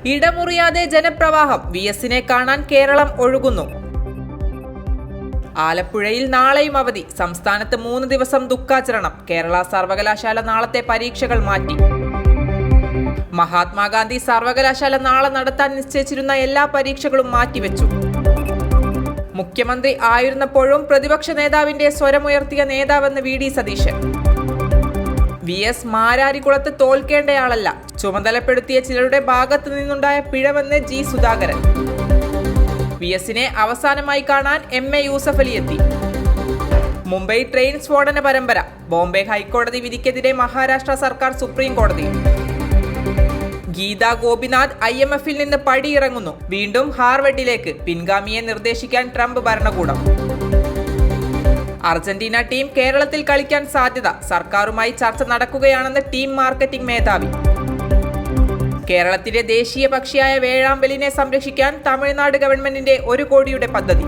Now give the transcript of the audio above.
ഇടമുറിയാതെ ജനപ്രവാഹം. VS-നെ കാണാൻ കേരളം ഒഴുകുന്നു. ആലപ്പുഴയിൽ നാളെയും അവധി. സംസ്ഥാനത്ത് 3 ദിവസം ദുഃഖാചരണം. കേരള സർവകലാശാല നാളത്തെ പരീക്ഷകൾ മാറ്റി. മഹാത്മാഗാന്ധി സർവകലാശാല നാളെ നടത്താൻ നിശ്ചയിച്ചിരുന്ന എല്ലാ പരീക്ഷകളും മാറ്റിവെച്ചു. മുഖ്യമന്ത്രി ആയിരുന്നപ്പോഴും പ്രതിപക്ഷ നേതാവിന്റെ സ്വരമുയർത്തിയ നേതാവെന്ന് VD സതീശൻ. VS മാരാരിക്കുളത്ത് തോൽക്കേണ്ടയാളല്ല, ചുമതലപ്പെടുത്തിയ ചിലരുടെ ഭാഗത്തു നിന്നുണ്ടായ പിഴവെന്ന് G സുധാകരൻ. VS-നെ അവസാനമായി കാണാൻ MA യൂസഫ് അലി എത്തി. മുംബൈ ട്രെയിൻ സ്ഫോടന പരമ്പര. ബോംബെ ഹൈക്കോടതി വിധിക്കെതിരെ മഹാരാഷ്ട്ര സർക്കാർ സുപ്രീം കോടതിയിൽ. ഗീതാ ഗോപിനാഥ് IMF-ൽ നിന്ന് പടിയിറങ്ങുന്നു. വീണ്ടും ഹാർവർഡിലേക്ക്. പിൻഗാമിയെ നിർദ്ദേശിക്കാൻ ട്രംപ് ഭരണകൂടം. അർജന്റീന ടീം കേരളത്തിൽ കളിക്കാൻ സാധ്യത. സർക്കാരുമായി ചർച്ച നടക്കുകയാണെന്ന് ടീം മാർക്കറ്റിംഗ് മേധാവി. കേരളത്തിലെ ദേശീയ പക്ഷിയായ വേഴാമ്പലിനെ സംരക്ഷിക്കാൻ തമിഴ്നാട് ഗവൺമെന്റിന്റെ 1 കോടിയുടെ പദ്ധതി.